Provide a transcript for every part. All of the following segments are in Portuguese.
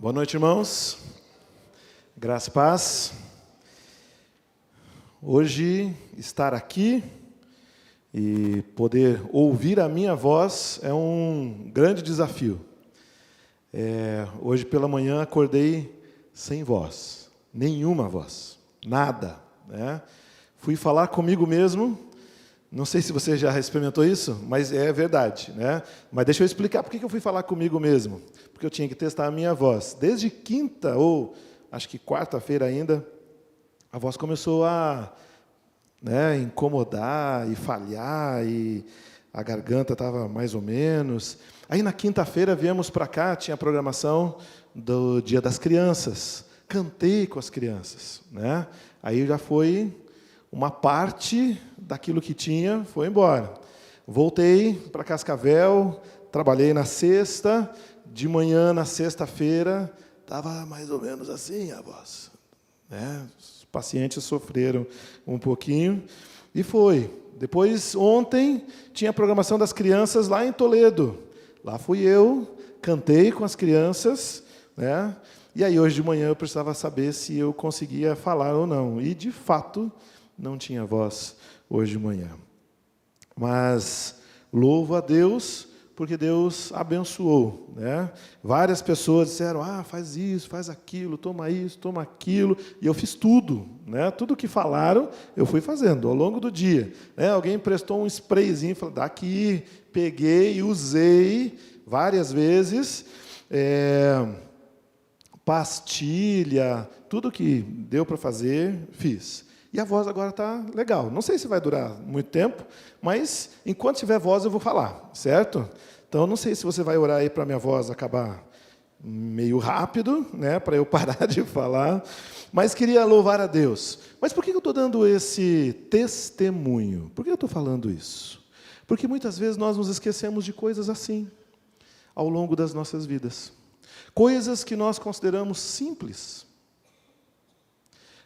Boa noite, irmãos. Graça e paz. Hoje, estar aqui e poder ouvir a minha voz é um grande desafio. Hoje pela manhã acordei sem voz, nenhuma voz, nada, né? Fui falar comigo mesmo. Não sei se você já experimentou isso, mas é verdade, né? Mas deixa eu explicar por que eu fui falar comigo mesmo. Porque eu tinha que testar a minha voz. Desde quinta, ou acho que quarta-feira ainda, a voz começou a incomodar e falhar, e a garganta estava mais ou menos. Aí na quinta-feira viemos para cá, tinha a programação do Dia das Crianças. Cantei com as crianças, né? Aí já foi uma parte daquilo que tinha, foi embora. Voltei para Cascavel, trabalhei na sexta, de manhã, na sexta-feira, estava mais ou menos assim a voz, né? Os pacientes sofreram um pouquinho, e foi. Depois, ontem, tinha a programação das crianças lá em Toledo. Lá fui eu, cantei com as crianças, né? E aí, hoje de manhã, eu precisava saber se eu conseguia falar ou não. E, de fato, não tinha voz hoje de manhã. Mas louvo a Deus, porque Deus abençoou, né? Várias pessoas disseram, faz isso, faz aquilo, toma isso, toma aquilo. E eu fiz tudo, né? Tudo que falaram, eu fui fazendo ao longo do dia, né? Alguém emprestou um sprayzinho, falou, daqui, peguei e usei várias vezes. Pastilha, tudo que deu para fazer, fiz. E a voz agora está legal. Não sei se vai durar muito tempo, mas enquanto tiver voz eu vou falar, certo? Então, não sei se você vai orar aí para a minha voz acabar meio rápido, né, para eu parar de falar, mas queria louvar a Deus. Mas por que eu estou dando esse testemunho? Por que eu estou falando isso? Porque muitas vezes nós nos esquecemos de coisas assim, ao longo das nossas vidas. Coisas que nós consideramos simples.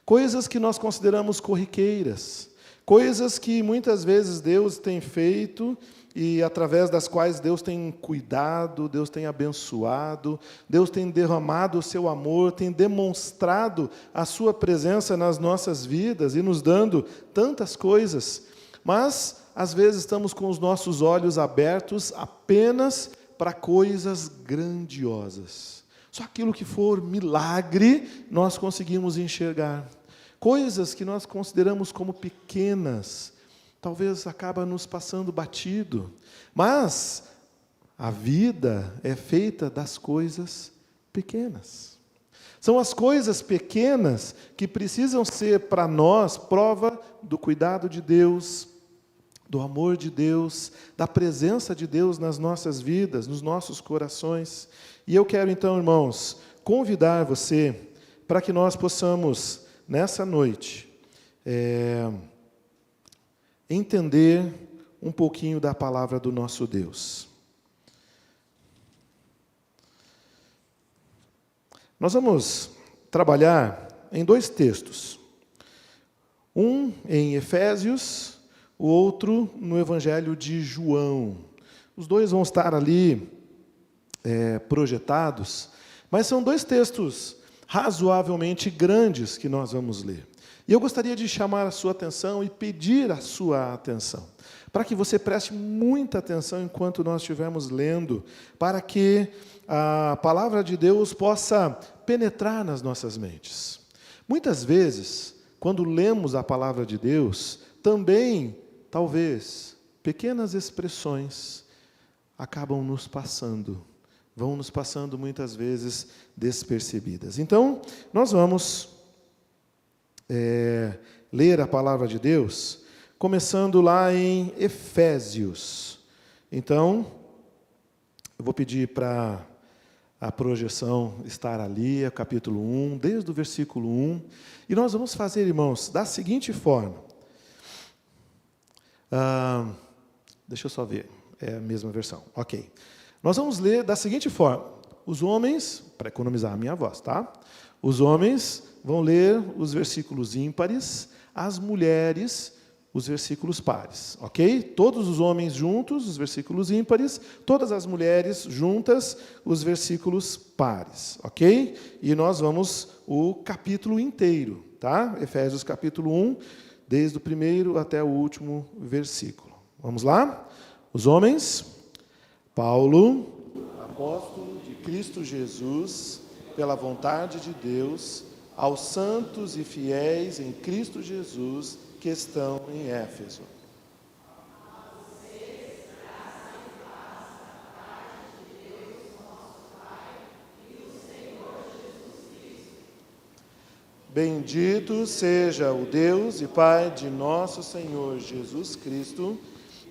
Coisas que nós consideramos corriqueiras, coisas que muitas vezes Deus tem feito e através das quais Deus tem cuidado, Deus tem abençoado, Deus tem derramado o seu amor, tem demonstrado a sua presença nas nossas vidas e nos dando tantas coisas. Mas, às vezes, estamos com os nossos olhos abertos apenas para coisas grandiosas. Só aquilo que for milagre, nós conseguimos enxergar. Coisas que nós consideramos como pequenas, talvez acaba nos passando batido. Mas a vida é feita das coisas pequenas. São as coisas pequenas que precisam ser para nós prova do cuidado de Deus, do amor de Deus, da presença de Deus nas nossas vidas, nos nossos corações. E eu quero então, irmãos, convidar você para que nós possamos, nessa noite, entender um pouquinho da palavra do nosso Deus. Nós vamos trabalhar em dois textos. Um em Efésios, o outro no Evangelho de João. Os dois vão estar ali projetados, mas são dois textos razoavelmente grandes que nós vamos ler. E eu gostaria de chamar a sua atenção e pedir a sua atenção, para que você preste muita atenção enquanto nós estivermos lendo, para que a palavra de Deus possa penetrar nas nossas mentes. Muitas vezes, quando lemos a palavra de Deus, também, talvez, pequenas expressões acabam nos passando, vão nos passando muitas vezes despercebidas. Então, nós vamos ler a palavra de Deus, começando lá em Efésios. Então, eu vou pedir para a projeção estar ali, capítulo 1, desde o versículo 1, e nós vamos fazer, irmãos, da seguinte forma. Deixa eu só ver, é a mesma versão, ok. Nós vamos ler da seguinte forma. Os homens, para economizar a minha voz, tá? Os homens vão ler os versículos ímpares, as mulheres os versículos pares, ok? Todos os homens juntos, os versículos ímpares, todas as mulheres juntas, os versículos pares, ok? E nós vamos o capítulo inteiro, tá? Efésios capítulo 1, desde o primeiro até o último versículo. Vamos lá? Os homens, Paulo, apóstolo de Cristo Jesus, pela vontade de Deus, aos santos e fiéis em Cristo Jesus, que estão em Éfeso. Bendito seja o Deus e Pai de nosso Senhor Jesus Cristo,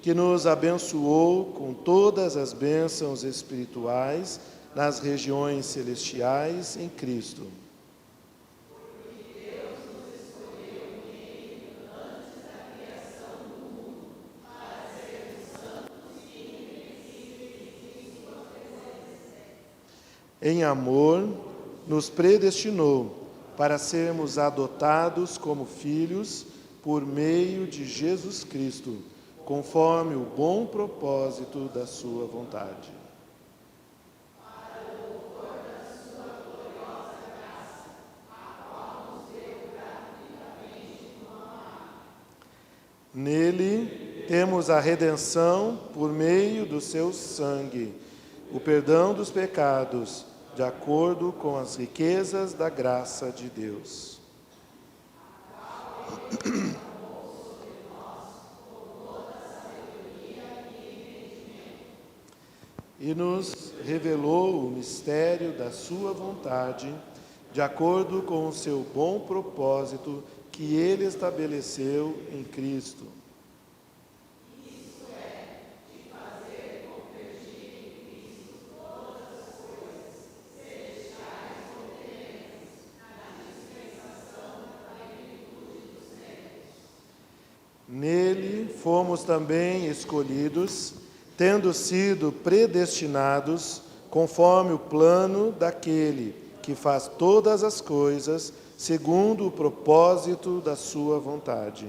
que nos abençoou com todas as bênçãos espirituais nas regiões celestiais em Cristo. Em amor, nos predestinou para sermos adotados como filhos por meio de Jesus Cristo, conforme o bom propósito da sua vontade. Nele temos a redenção por meio do seu sangue, o perdão dos pecados, de acordo com as riquezas da graça de Deus. E nos revelou o mistério da sua vontade, de acordo com o seu bom propósito que ele estabeleceu em Cristo. Nele fomos também escolhidos, tendo sido predestinados, conforme o plano daquele que faz todas as coisas, segundo o propósito da sua vontade.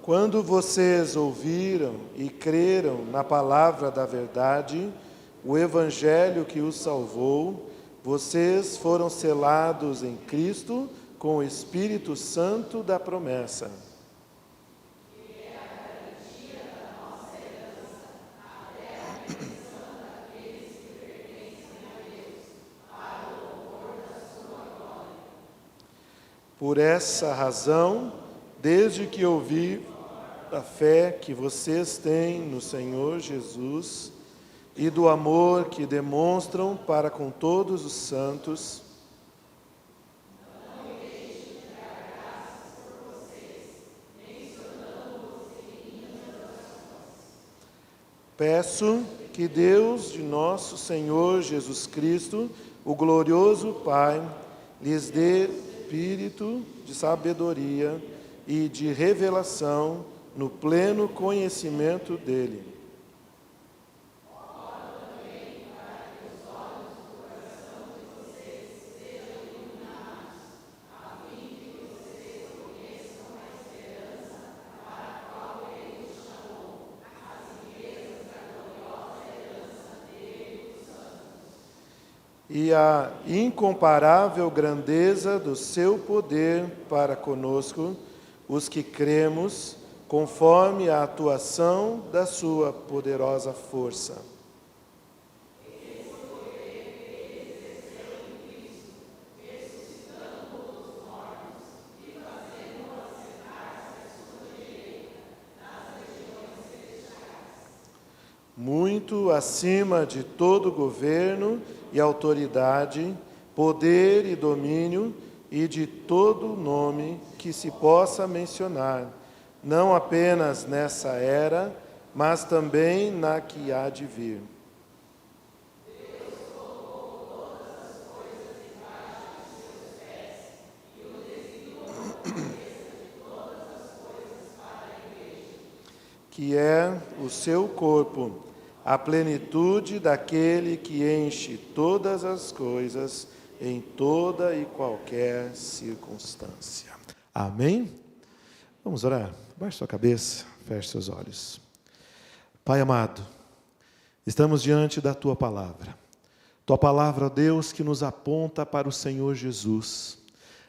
Quando vocês ouviram e creram na palavra da verdade, o evangelho que os salvou, vocês foram selados em Cristo com o Espírito Santo da promessa. Por essa razão, desde que ouvi a fé que vocês têm no Senhor Jesus e do amor que demonstram para com todos os santos, peço que Deus de nosso Senhor Jesus Cristo, o glorioso Pai, lhes dê espírito de sabedoria e de revelação no pleno conhecimento dele. E a incomparável grandeza do seu poder para conosco, os que cremos, conforme a atuação da sua poderosa força. Muito acima de todo governo e autoridade, poder e domínio, e de todo nome que se possa mencionar, não apenas nessa era, mas também na que há de vir. Que é o seu corpo, a plenitude daquele que enche todas as coisas em toda e qualquer circunstância. Amém? Vamos orar? Baixe sua cabeça, feche seus olhos. Pai amado, estamos diante da Tua palavra. Tua palavra, Deus, que nos aponta para o Senhor Jesus.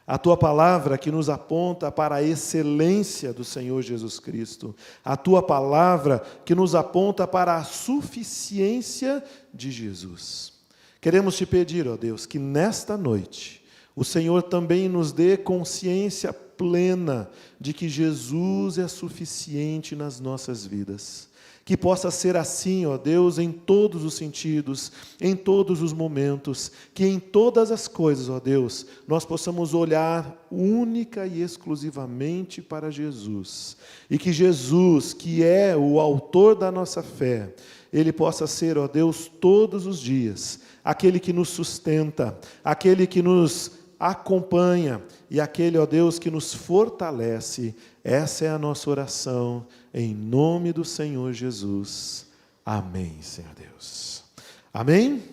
A Tua palavra que nos aponta para a excelência do Senhor Jesus Cristo. A Tua palavra que nos aponta para a suficiência de Jesus. Queremos Te pedir, ó Deus, que nesta noite o Senhor também nos dê consciência plena de que Jesus é suficiente nas nossas vidas. Que possa ser assim, ó Deus, em todos os sentidos, em todos os momentos, que em todas as coisas, ó Deus, nós possamos olhar única e exclusivamente para Jesus. E que Jesus, que é o autor da nossa fé, Ele possa ser, ó Deus, todos os dias, aquele que nos sustenta, aquele que nos acompanha e aquele, ó Deus, que nos fortalece. Essa é a nossa oração, em nome do Senhor Jesus. Amém, Senhor Deus. Amém?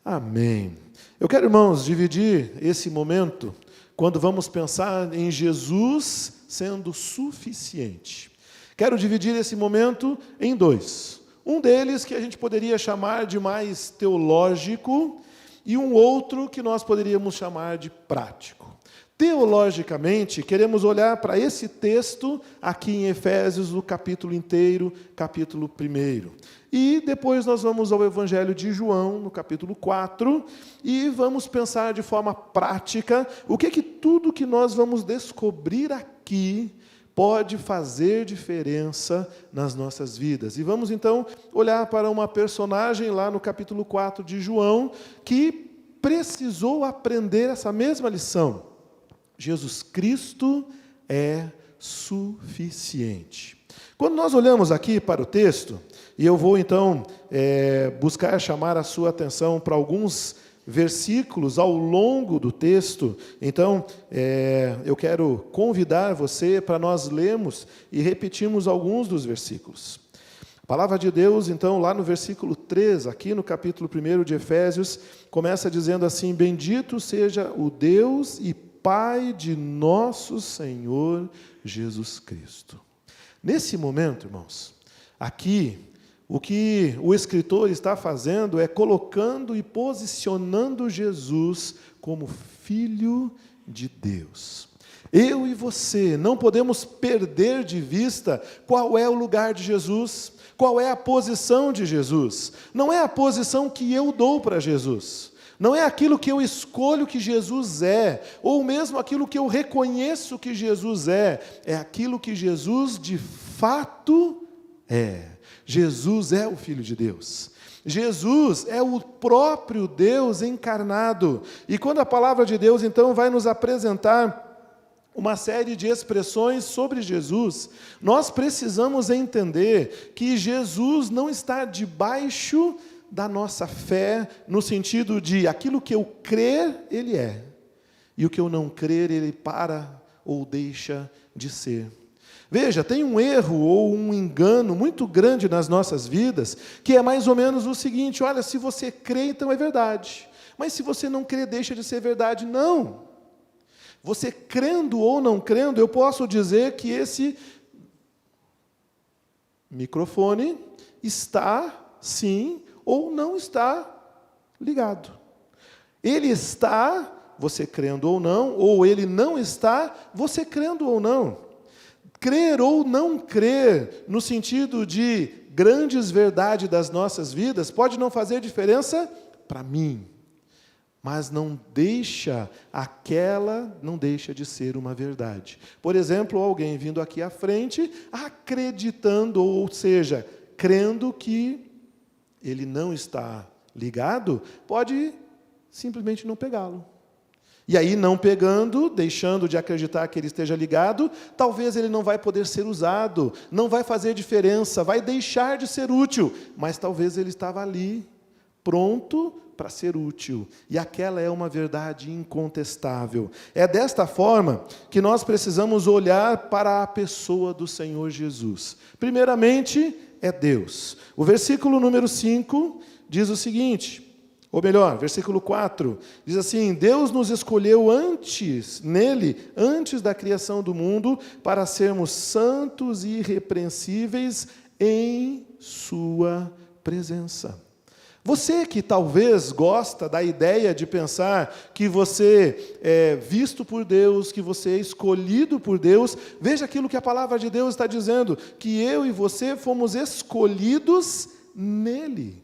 Amém. Eu quero, irmãos, dividir esse momento, quando vamos pensar em Jesus sendo suficiente. Quero dividir esse momento em dois. Um deles que a gente poderia chamar de mais teológico, e um outro que nós poderíamos chamar de prático. Teologicamente, queremos olhar para esse texto aqui em Efésios, o capítulo inteiro, capítulo 1. E depois nós vamos ao Evangelho de João, no capítulo 4, e vamos pensar de forma prática o que tudo que nós vamos descobrir aqui pode fazer diferença nas nossas vidas. E vamos então olhar para uma personagem lá no capítulo 4 de João, que precisou aprender essa mesma lição. Jesus Cristo é suficiente. Quando nós olhamos aqui para o texto, e eu vou então buscar chamar a sua atenção para alguns versículos ao longo do texto, então eu quero convidar você para nós lermos e repetirmos alguns dos versículos. A palavra de Deus, então, lá no versículo 3, aqui no capítulo 1 de Efésios, começa dizendo assim: bendito seja o Deus e Pai de nosso Senhor Jesus Cristo. Nesse momento, irmãos, aqui, o que o escritor está fazendo é colocando e posicionando Jesus como Filho de Deus. Eu e você não podemos perder de vista qual é o lugar de Jesus, qual é a posição de Jesus. Não é a posição que eu dou para Jesus. Não é aquilo que eu escolho que Jesus é, ou mesmo aquilo que eu reconheço que Jesus é aquilo que Jesus de fato é. Jesus é o Filho de Deus. Jesus é o próprio Deus encarnado. E quando a palavra de Deus, então, vai nos apresentar uma série de expressões sobre Jesus, nós precisamos entender que Jesus não está debaixo da nossa fé, no sentido de aquilo que eu crer, Ele é. E o que eu não crer, Ele para ou deixa de ser. Veja, tem um erro ou um engano muito grande nas nossas vidas, que é mais ou menos o seguinte: olha, se você crê, então é verdade. Mas se você não crê, deixa de ser verdade. Não. Você crendo ou não crendo, eu posso dizer que esse microfone está, sim, ou não está ligado. Ele está, você crendo ou não, ou ele não está, você crendo ou não. Crer ou não crer, no sentido de grandes verdades das nossas vidas, pode não fazer diferença para mim, mas não deixa de ser uma verdade. Por exemplo, alguém vindo aqui à frente, acreditando, ou seja, crendo que ele não está ligado, pode simplesmente não pegá-lo. E aí, não pegando, deixando de acreditar que ele esteja ligado, talvez ele não vai poder ser usado, não vai fazer diferença, vai deixar de ser útil, mas talvez ele estava ali, pronto para ser útil. E aquela é uma verdade incontestável. É desta forma que nós precisamos olhar para a pessoa do Senhor Jesus. Primeiramente, é Deus. O versículo número 5 diz o seguinte, ou melhor, versículo 4, diz assim: Deus nos escolheu nele, antes da criação do mundo, para sermos santos e irrepreensíveis em sua presença. Você que talvez gosta da ideia de pensar que você é visto por Deus, que você é escolhido por Deus, veja aquilo que a palavra de Deus está dizendo, que eu e você fomos escolhidos nele.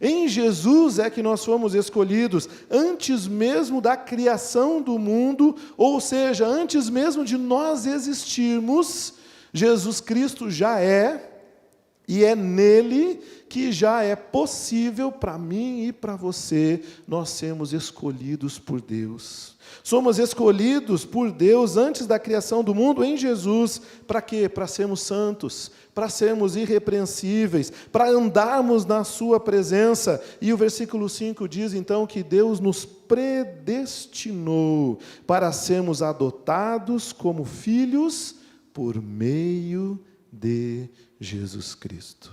Em Jesus é que nós fomos escolhidos, antes mesmo da criação do mundo, ou seja, antes mesmo de nós existirmos, Jesus Cristo já é, e é nele que já é possível para mim e para você, nós sermos escolhidos por Deus. Somos escolhidos por Deus antes da criação do mundo em Jesus, para quê? Para sermos santos, para sermos irrepreensíveis, para andarmos na sua presença. E o versículo 5 diz então que Deus nos predestinou para sermos adotados como filhos por meio de Jesus Cristo.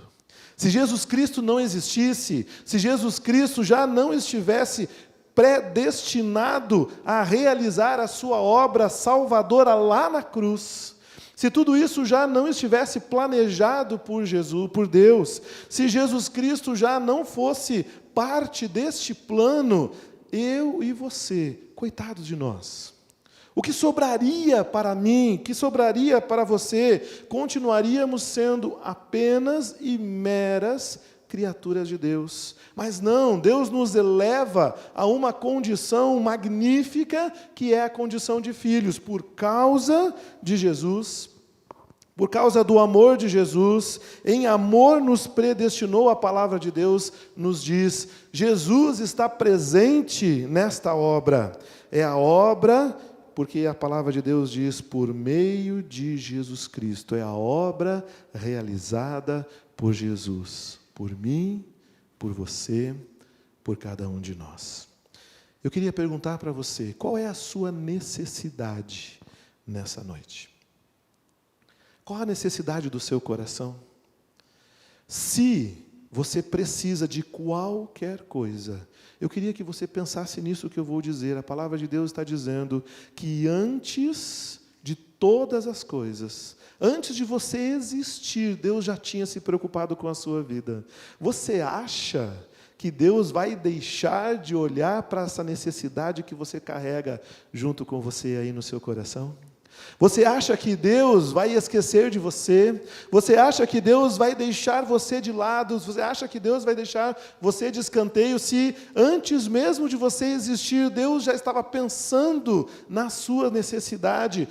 Se Jesus Cristo não existisse, se Jesus Cristo já não estivesse predestinado a realizar a sua obra salvadora lá na cruz, se tudo isso já não estivesse planejado por Jesus, por Deus, se Jesus Cristo já não fosse parte deste plano, eu e você, coitados de nós, o que sobraria para mim, que sobraria para você, continuaríamos sendo apenas e meras criaturas de Deus. Mas não, Deus nos eleva a uma condição magnífica, que é a condição de filhos, por causa de Jesus, por causa do amor de Jesus. Em amor nos predestinou, a palavra de Deus nos diz. Jesus está presente nesta obra. É a obra, porque a palavra de Deus diz, por meio de Jesus Cristo. É a obra realizada por Jesus, por mim, por você, por cada um de nós. Eu queria perguntar para você, qual é a sua necessidade nessa noite? Qual a necessidade do seu coração? Se você precisa de qualquer coisa, eu queria que você pensasse nisso que eu vou dizer. A palavra de Deus está dizendo que antes de todas as coisas, antes de você existir, Deus já tinha se preocupado com a sua vida. Você acha que Deus vai deixar de olhar para essa necessidade que você carrega junto com você aí no seu coração? Você acha que Deus vai esquecer de você? Você acha que Deus vai deixar você de lado? Você acha que Deus vai deixar você de escanteio? Se antes mesmo de você existir, Deus já estava pensando na sua necessidade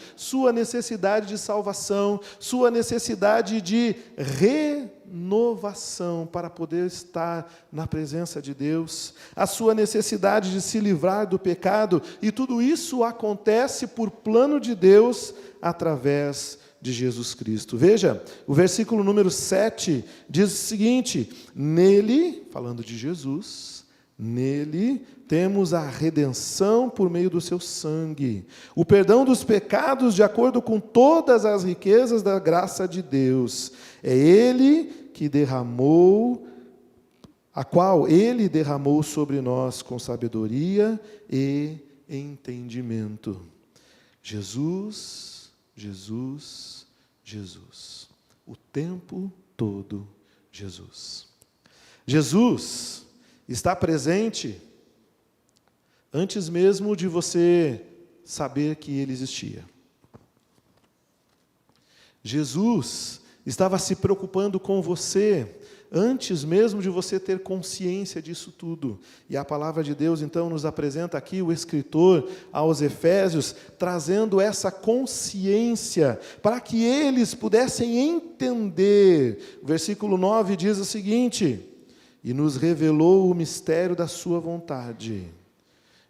de salvação, sua necessidade de renovação para poder estar na presença de Deus, a sua necessidade de se livrar do pecado, e tudo isso acontece por plano de Deus através de Jesus Cristo. Veja, o versículo número 7 diz o seguinte: nele, falando de Jesus, nele temos a redenção por meio do seu sangue, o perdão dos pecados de acordo com todas as riquezas da graça de Deus. É Ele que derramou, a qual Ele derramou sobre nós com sabedoria e entendimento. Jesus, Jesus, Jesus. O tempo todo, Jesus. Jesus está presente antes mesmo de você saber que Ele existia. Jesus estava se preocupando com você antes mesmo de você ter consciência disso tudo. E a palavra de Deus, então, nos apresenta aqui o escritor aos Efésios, trazendo essa consciência, para que eles pudessem entender. O versículo 9 diz o seguinte: e nos revelou o mistério da sua vontade.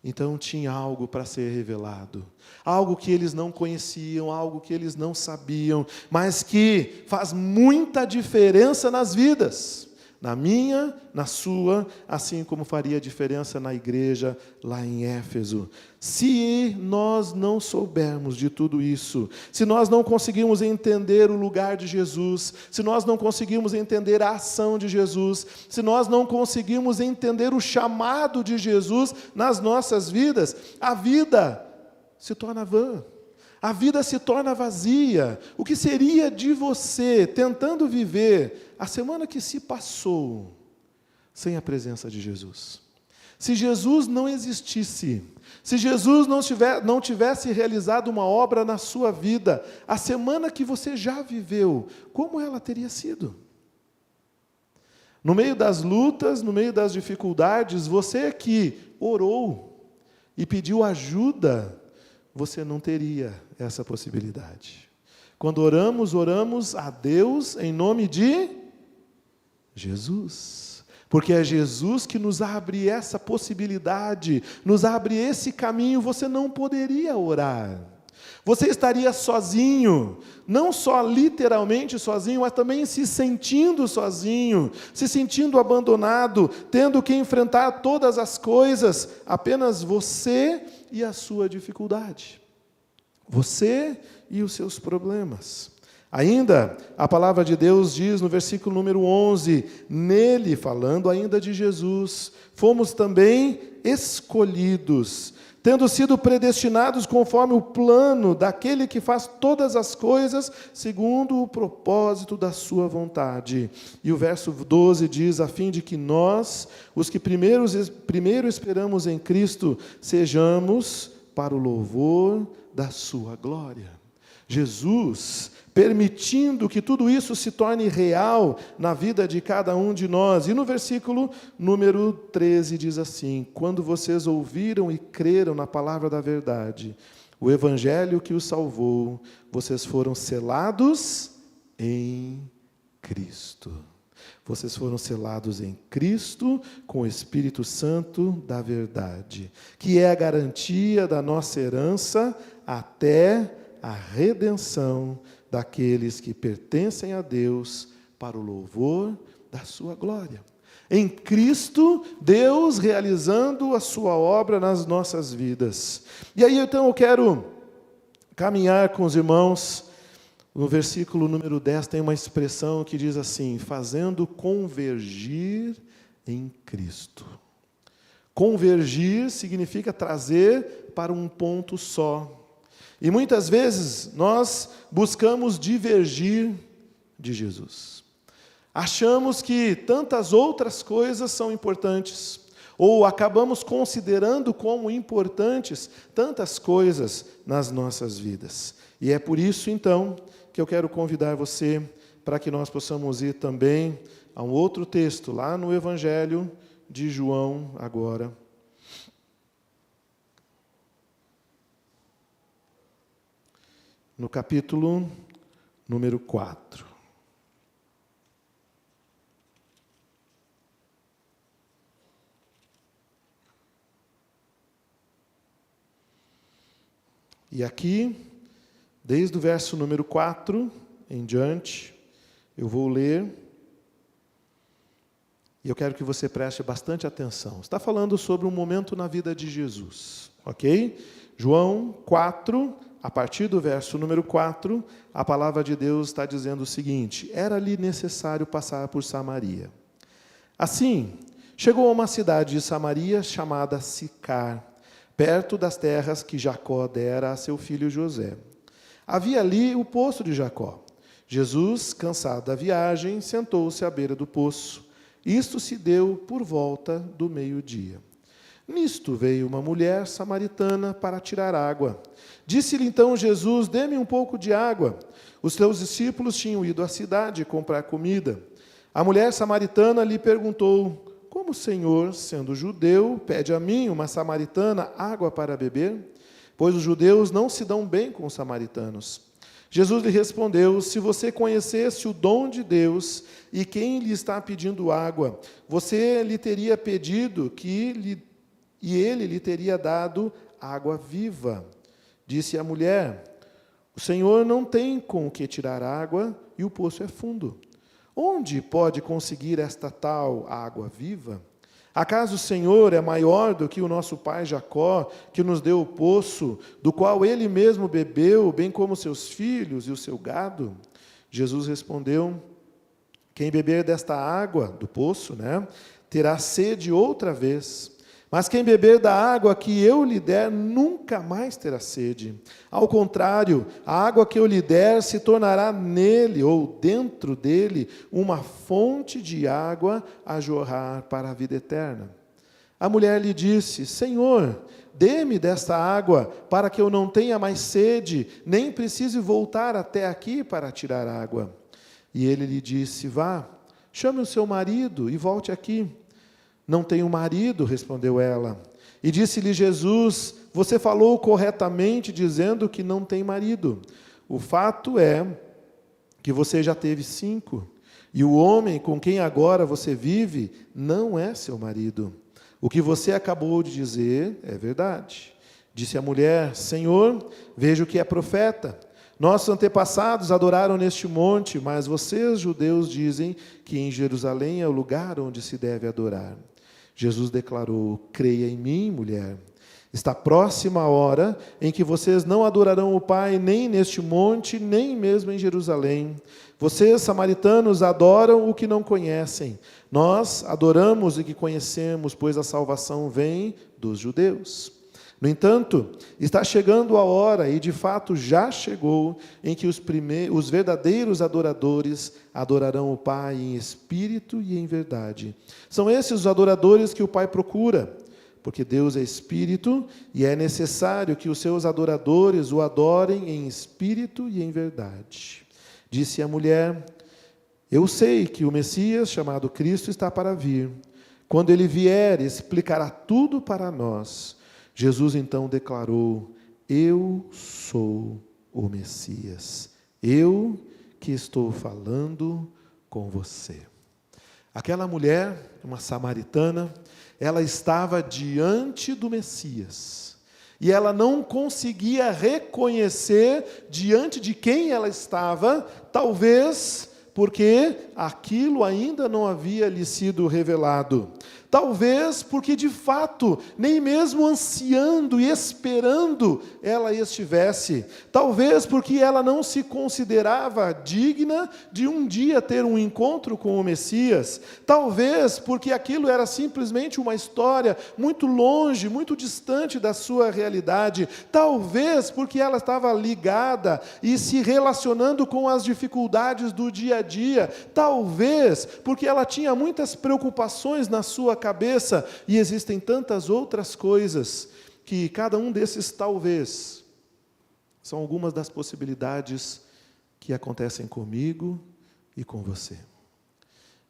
Então tinha algo para ser revelado, algo que eles não conheciam, algo que eles não sabiam, mas que faz muita diferença nas vidas. na minha, na sua, assim como faria diferença na igreja lá em Éfeso. Se nós não soubermos de tudo isso, se nós não conseguimos entender o lugar de Jesus, se nós não conseguimos entender a ação de Jesus, se nós não conseguimos entender o chamado de Jesus nas nossas vidas, a vida se torna vã. A vida se torna vazia. O que seria de você tentando viver a semana que se passou sem a presença de Jesus? Se Jesus não existisse, se Jesus não tivesse realizado uma obra na sua vida, a semana que você já viveu, como ela teria sido? No meio das lutas, no meio das dificuldades, você que orou e pediu ajuda, você não teria essa possibilidade. Quando oramos a Deus em nome de Jesus. Porque é Jesus que nos abre essa possibilidade, nos abre esse caminho. Você não poderia orar. Você estaria sozinho, não só literalmente sozinho, mas também se sentindo sozinho, se sentindo abandonado, tendo que enfrentar todas as coisas, apenas você e a sua dificuldade. Você e os seus problemas. Ainda, a palavra de Deus diz no versículo número 11, nele, falando ainda de Jesus, fomos também escolhidos, tendo sido predestinados conforme o plano daquele que faz todas as coisas segundo o propósito da sua vontade. E o verso 12 diz, a fim de que nós, os que primeiro esperamos em Cristo, sejamos para o louvor da sua glória. Jesus permitindo que tudo isso se torne real na vida de cada um de nós. E no versículo número 13 diz assim, quando vocês ouviram e creram na palavra da verdade, o evangelho que os salvou, vocês foram selados em Cristo. Vocês foram selados em Cristo com o Espírito Santo da verdade, que é a garantia da nossa herança até a redenção daqueles que pertencem a Deus para o louvor da sua glória. Em Cristo, Deus realizando a sua obra nas nossas vidas. E aí, então, eu quero caminhar com os irmãos. No versículo número 10 tem uma expressão que diz assim, fazendo convergir em Cristo. Convergir significa trazer para um ponto só. E muitas vezes nós buscamos divergir de Jesus. Achamos que tantas outras coisas são importantes, ou acabamos considerando como importantes tantas coisas nas nossas vidas. E é por isso, então, que eu quero convidar você para que nós possamos ir também a um outro texto, lá no Evangelho de João, agora. No capítulo número 4. E aqui, desde o verso número 4 em diante, eu vou ler, e eu quero que você preste bastante atenção. Está falando sobre um momento na vida de Jesus, ok? João 4, a partir do verso número 4, a palavra de Deus está dizendo o seguinte, era-lhe necessário passar por Samaria. Assim, chegou a uma cidade de Samaria chamada Sicar, perto das terras que Jacó dera a seu filho José. Havia ali o poço de Jacó. Jesus, cansado da viagem, sentou-se à beira do poço. Isto se deu por volta do meio-dia. Nisto veio uma mulher samaritana para tirar água. Disse-lhe então Jesus, dê-me um pouco de água. Os seus discípulos tinham ido à cidade comprar comida. A mulher samaritana lhe perguntou, como o Senhor, sendo judeu, pede a mim, uma samaritana, água para beber? Pois os judeus não se dão bem com os samaritanos. Jesus lhe respondeu, se você conhecesse o dom de Deus e quem lhe está pedindo água, você lhe teria pedido e ele lhe teria dado água viva. Disse a mulher, o Senhor não tem com o que tirar água e o poço é fundo. Onde pode conseguir esta tal água viva? Acaso o Senhor é maior do que o nosso pai Jacó, que nos deu o poço, do qual ele mesmo bebeu, bem como seus filhos e o seu gado? Jesus respondeu: quem beber desta água, do poço, terá sede outra vez. Mas quem beber da água que eu lhe der, nunca mais terá sede. Ao contrário, a água que eu lhe der se tornará nele, ou dentro dele, uma fonte de água a jorrar para a vida eterna. A mulher lhe disse: Senhor, dê-me desta água, para que eu não tenha mais sede, nem precise voltar até aqui para tirar água. E ele lhe disse: vá, chame o seu marido e volte aqui. Não tenho marido, respondeu ela. E disse-lhe Jesus: você falou corretamente dizendo que não tem marido. O fato é que você já teve 5, e o homem com quem agora você vive não é seu marido. O que você acabou de dizer é verdade. Disse a mulher: Senhor, vejo que é profeta. Nossos antepassados adoraram neste monte, mas vocês, judeus, dizem que em Jerusalém é o lugar onde se deve adorar. Jesus declarou: creia em mim, mulher. Está próxima a hora em que vocês não adorarão o Pai nem neste monte, nem mesmo em Jerusalém. Vocês, samaritanos, adoram o que não conhecem. Nós adoramos o que conhecemos, pois a salvação vem dos judeus. No entanto, está chegando a hora, e de fato já chegou, em que os verdadeiros adoradores adorarão o Pai em espírito e em verdade. São esses os adoradores que o Pai procura, porque Deus é espírito e é necessário que os seus adoradores o adorem em espírito e em verdade. Disse a mulher: eu sei que o Messias, chamado Cristo, está para vir. Quando ele vier, explicará tudo para nós. Jesus então declarou: eu sou o Messias, eu que estou falando com você. Aquela mulher, uma samaritana, ela estava diante do Messias, e ela não conseguia reconhecer diante de quem ela estava, talvez porque aquilo ainda não havia lhe sido revelado. Talvez porque, de fato, nem mesmo ansiando e esperando ela estivesse. Talvez porque ela não se considerava digna de um dia ter um encontro com o Messias. Talvez porque aquilo era simplesmente uma história muito longe, muito distante da sua realidade. Talvez porque ela estava ligada e se relacionando com as dificuldades do dia a dia. Talvez porque ela tinha muitas preocupações na sua cabeça, e existem tantas outras coisas, que cada um desses talvez são algumas das possibilidades que acontecem comigo e com você.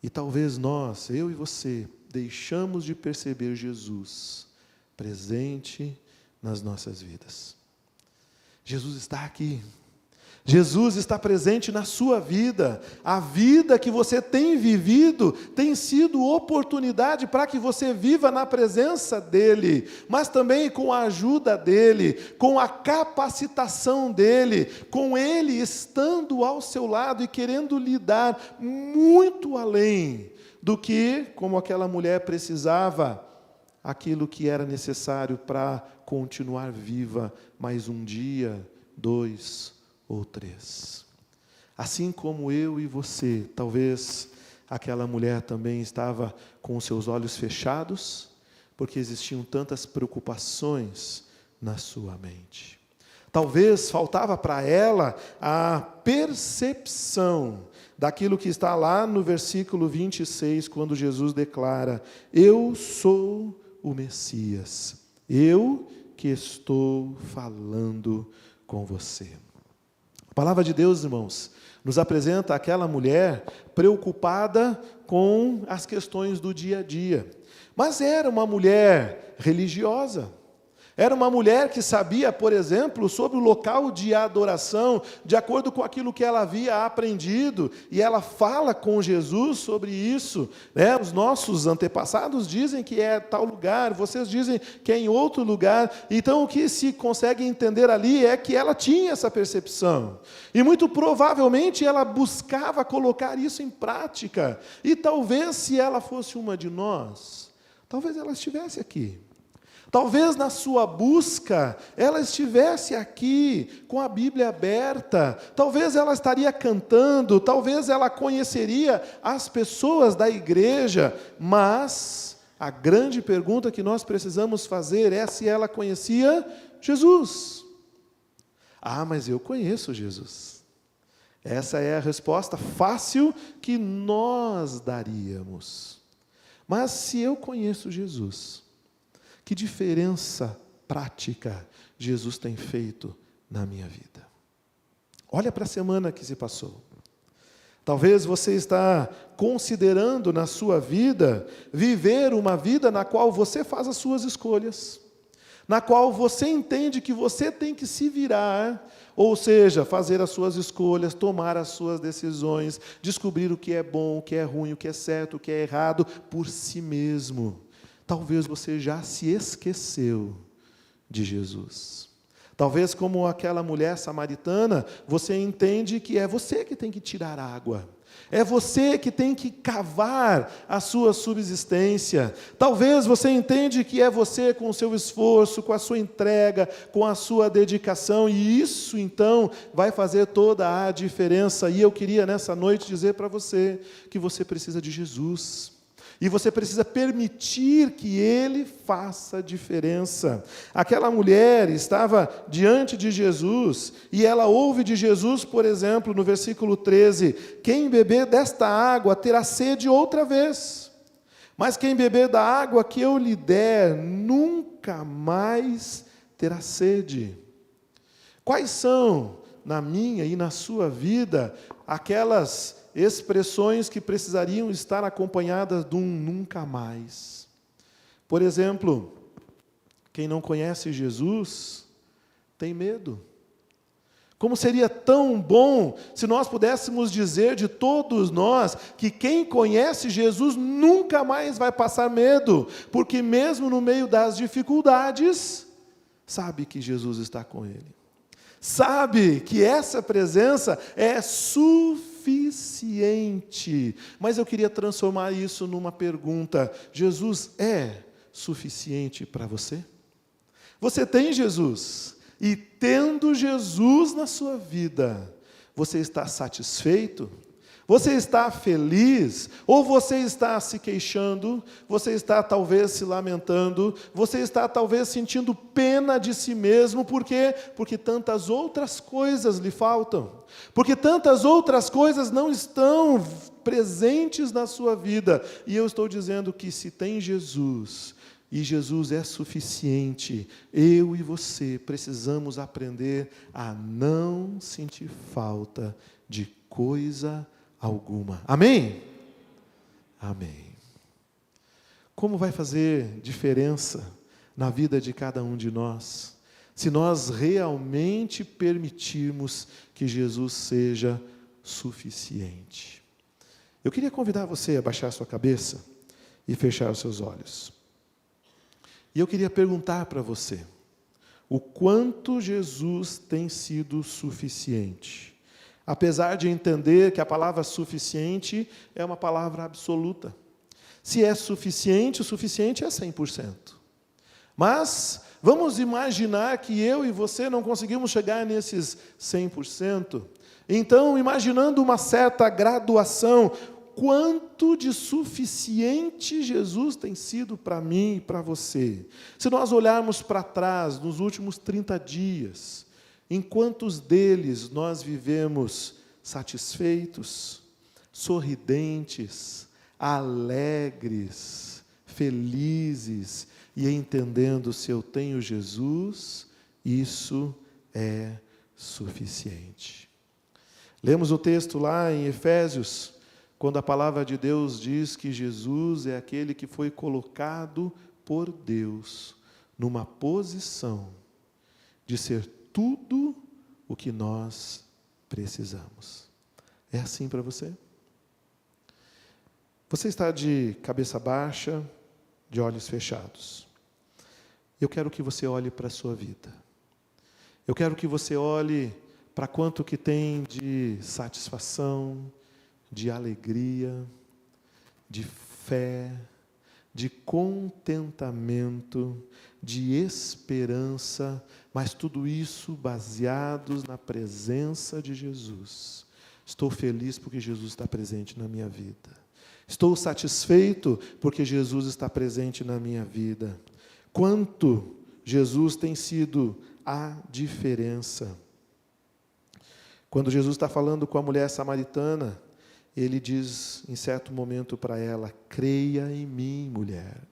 E talvez nós, eu e você, deixamos de perceber Jesus presente nas nossas vidas. Jesus está aqui. Jesus está presente na sua vida. A vida que você tem vivido tem sido oportunidade para que você viva na presença dEle, mas também com a ajuda dEle, com a capacitação dEle, com Ele estando ao seu lado e querendo lhe dar muito além do que, como aquela mulher precisava, aquilo que era necessário para continuar viva mais um dia, 2 ou 3. Assim como eu e você, talvez aquela mulher também estava com os seus olhos fechados, porque existiam tantas preocupações na sua mente. Talvez faltava para ela a percepção daquilo que está lá no versículo 26, quando Jesus declara: eu sou o Messias, eu que estou falando com você. A palavra de Deus, irmãos, nos apresenta aquela mulher preocupada com as questões do dia a dia. Mas era uma mulher religiosa. Era uma mulher que sabia, por exemplo, sobre o local de adoração, de acordo com aquilo que ela havia aprendido, e ela fala com Jesus sobre isso, né? Os nossos antepassados dizem que é tal lugar, vocês dizem que é em outro lugar. Então, o que se consegue entender ali é que ela tinha essa percepção, e muito provavelmente ela buscava colocar isso em prática, e talvez se ela fosse uma de nós, talvez ela estivesse aqui. Talvez na sua busca, ela estivesse aqui com a Bíblia aberta, talvez ela estaria cantando, talvez ela conheceria as pessoas da igreja, mas a grande pergunta que nós precisamos fazer é se ela conhecia Jesus. Ah, mas eu conheço Jesus. Essa é a resposta fácil que nós daríamos. Mas se eu conheço Jesus, que diferença prática Jesus tem feito na minha vida? Olha para a semana que se passou. Talvez você está considerando na sua vida viver uma vida na qual você faz as suas escolhas, na qual você entende que você tem que se virar, ou seja, fazer as suas escolhas, tomar as suas decisões, descobrir o que é bom, o que é ruim, o que é certo, o que é errado, por si mesmo. Talvez você já se esqueceu de Jesus. Talvez, como aquela mulher samaritana, você entende que é você que tem que tirar água. É você que tem que cavar a sua subsistência. Talvez você entende que é você com o seu esforço, com a sua entrega, com a sua dedicação, e isso então vai fazer toda a diferença. E eu queria nessa noite dizer para você que você precisa de Jesus. E você precisa permitir que Ele faça diferença. Aquela mulher estava diante de Jesus, e ela ouve de Jesus, por exemplo, no versículo 13, quem beber desta água terá sede outra vez, mas quem beber da água que eu lhe der, nunca mais terá sede. Quais são, na minha e na sua vida, aquelas expressões que precisariam estar acompanhadas de um nunca mais? Por exemplo, quem não conhece Jesus tem medo. Como seria tão bom se nós pudéssemos dizer de todos nós que quem conhece Jesus nunca mais vai passar medo, porque mesmo no meio das dificuldades, sabe que Jesus está com ele. Sabe que essa presença é suficiente. Mas eu queria transformar isso numa pergunta: Jesus é suficiente para você? Você tem Jesus, e tendo Jesus na sua vida, você está satisfeito? Você está feliz? Ou você está se queixando? Você está talvez se lamentando? Você está talvez sentindo pena de si mesmo? Por quê? Porque tantas outras coisas lhe faltam. Porque tantas outras coisas não estão presentes na sua vida. E eu estou dizendo que se tem Jesus, e Jesus é suficiente, eu e você precisamos aprender a não sentir falta de coisa alguma. Amém? Amém. Como vai fazer diferença na vida de cada um de nós, se nós realmente permitirmos que Jesus seja suficiente? Eu queria convidar você a baixar sua cabeça e fechar os seus olhos. E eu queria perguntar para você, o quanto Jesus tem sido suficiente? Apesar de entender que a palavra suficiente é uma palavra absoluta. Se é suficiente, o suficiente é 100%. Mas vamos imaginar que eu e você não conseguimos chegar nesses 100%. Então, imaginando uma certa graduação, quanto de suficiente Jesus tem sido para mim e para você? Se nós olharmos para trás, nos últimos 30 dias, em quantos deles nós vivemos satisfeitos, sorridentes, alegres, felizes, e entendendo, se eu tenho Jesus, isso é suficiente. Lemos o texto lá em Efésios, quando a palavra de Deus diz que Jesus é aquele que foi colocado por Deus numa posição de ser tudo o que nós precisamos. É assim para você? Você está de cabeça baixa, de olhos fechados. Eu quero que você olhe para a sua vida. Eu quero que você olhe para quanto que tem de satisfação, de alegria, de fé, de contentamento, de esperança, mas tudo isso baseados na presença de Jesus. Estou feliz porque Jesus está presente na minha vida. Estou satisfeito porque Jesus está presente na minha vida. Quanto Jesus tem sido a diferença. Quando Jesus está falando com a mulher samaritana, ele diz em certo momento para ela: creia em mim, mulher.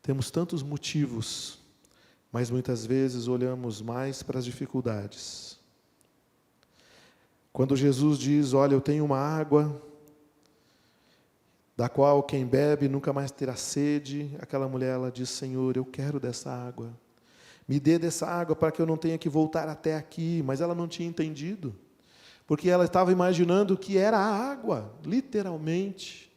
Temos tantos motivos, mas muitas vezes olhamos mais para as dificuldades. Quando Jesus diz: olha, eu tenho uma água, da qual quem bebe nunca mais terá sede, aquela mulher, ela diz: Senhor, eu quero dessa água. Me dê dessa água para que eu não tenha que voltar até aqui. Mas ela não tinha entendido, porque ela estava imaginando que era a água, literalmente.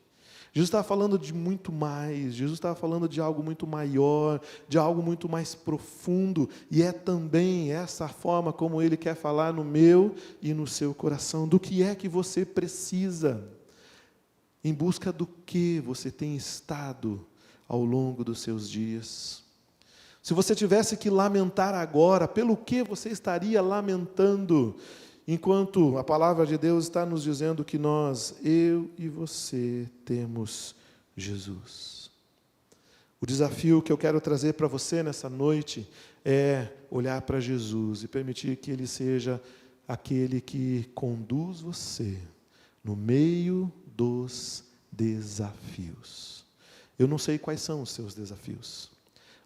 Jesus estava falando de muito mais, Jesus estava falando de algo muito maior, de algo muito mais profundo, e é também essa forma como Ele quer falar no meu e no seu coração, do que é que você precisa, em busca do que você tem estado ao longo dos seus dias. Se você tivesse que lamentar agora, pelo que você estaria lamentando? Enquanto a palavra de Deus está nos dizendo que nós, eu e você, temos Jesus. O desafio que eu quero trazer para você nessa noite é olhar para Jesus e permitir que Ele seja aquele que conduz você no meio dos desafios. Eu não sei quais são os seus desafios,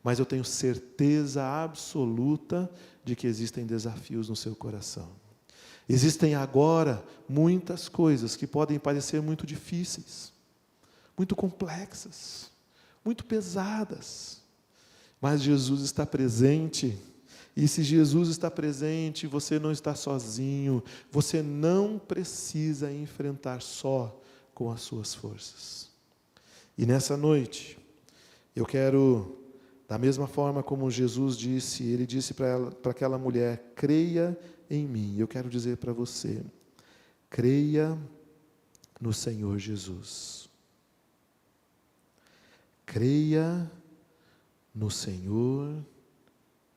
mas eu tenho certeza absoluta de que existem desafios no seu coração. Existem agora muitas coisas que podem parecer muito difíceis, muito complexas, muito pesadas, mas Jesus está presente, e se Jesus está presente, você não está sozinho, você não precisa enfrentar só com as suas forças. E nessa noite, eu quero, da mesma forma como Jesus disse, Ele disse para aquela mulher: creia em mim. Eu quero dizer para você: creia no Senhor Jesus. Creia no Senhor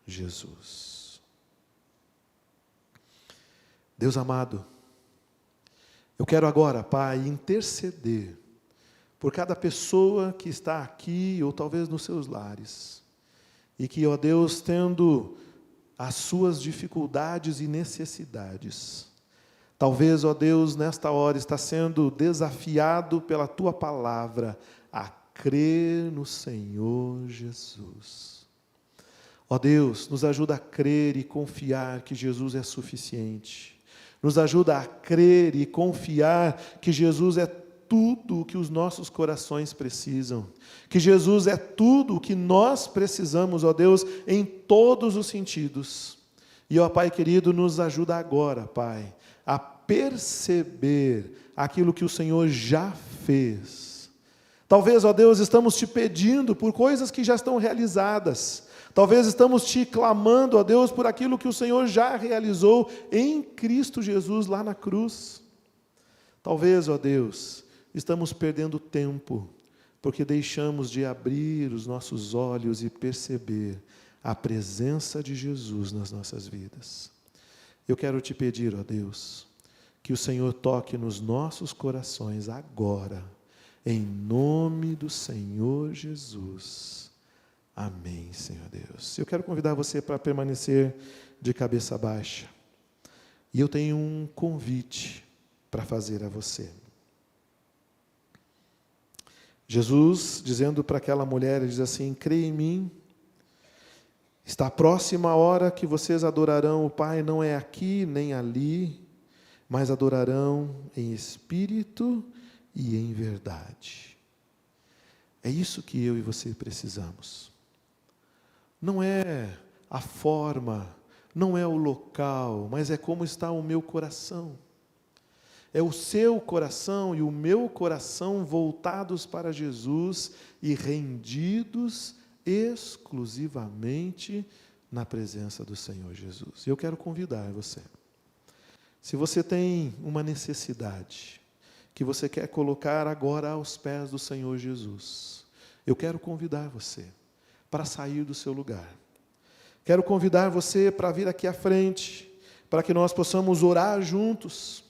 Jesus. Deus amado, eu quero agora, Pai, interceder por cada pessoa que está aqui, ou talvez nos seus lares, e que, ó Deus, tendo as suas dificuldades e necessidades, talvez, ó Deus, nesta hora está sendo desafiado pela Tua palavra a crer no Senhor Jesus. Ó Deus, nos ajuda a crer e confiar que Jesus é suficiente. Nos ajuda a crer e confiar que Jesus é tudo o que os nossos corações precisam, que Jesus é tudo o que nós precisamos, ó Deus, em todos os sentidos. E, ó Pai querido, nos ajuda agora, Pai, a perceber aquilo que o Senhor já fez. Talvez, ó Deus, estamos te pedindo por coisas que já estão realizadas. Talvez estamos te clamando, ó Deus, por aquilo que o Senhor já realizou em Cristo Jesus lá na cruz. Talvez, ó Deus, estamos perdendo tempo, porque deixamos de abrir os nossos olhos e perceber a presença de Jesus nas nossas vidas. Eu quero te pedir, ó Deus, que o Senhor toque nos nossos corações agora, em nome do Senhor Jesus. Amém, Senhor Deus. Eu quero convidar você para permanecer de cabeça baixa. E eu tenho um convite para fazer a você. Jesus, dizendo para aquela mulher, ele diz assim: creia em mim, está próxima a hora que vocês adorarão o Pai, não é aqui nem ali, mas adorarão em espírito e em verdade. É isso que eu e você precisamos. Não é a forma, não é o local, mas é como está o meu coração. É o seu coração e o meu coração voltados para Jesus e rendidos exclusivamente na presença do Senhor Jesus. E eu quero convidar você. Se você tem uma necessidade que você quer colocar agora aos pés do Senhor Jesus, eu quero convidar você para sair do seu lugar. Quero convidar você para vir aqui à frente, para que nós possamos orar juntos.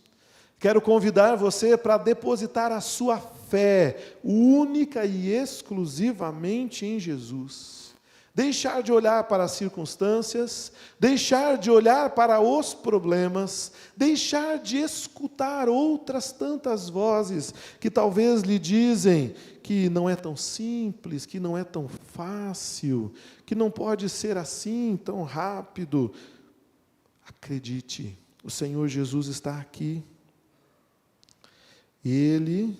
Quero convidar você para depositar a sua fé única e exclusivamente em Jesus. Deixar de olhar para as circunstâncias, deixar de olhar para os problemas, deixar de escutar outras tantas vozes que talvez lhe dizem que não é tão simples, que não é tão fácil, que não pode ser assim tão rápido. Acredite, o Senhor Jesus está aqui. Ele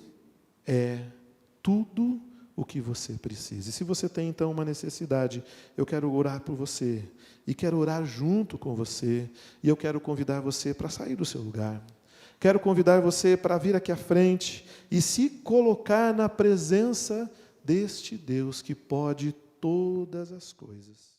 é tudo o que você precisa. E se você tem então uma necessidade, eu quero orar por você, e quero orar junto com você, e eu quero convidar você para sair do seu lugar. Quero convidar você para vir aqui à frente e se colocar na presença deste Deus que pode todas as coisas.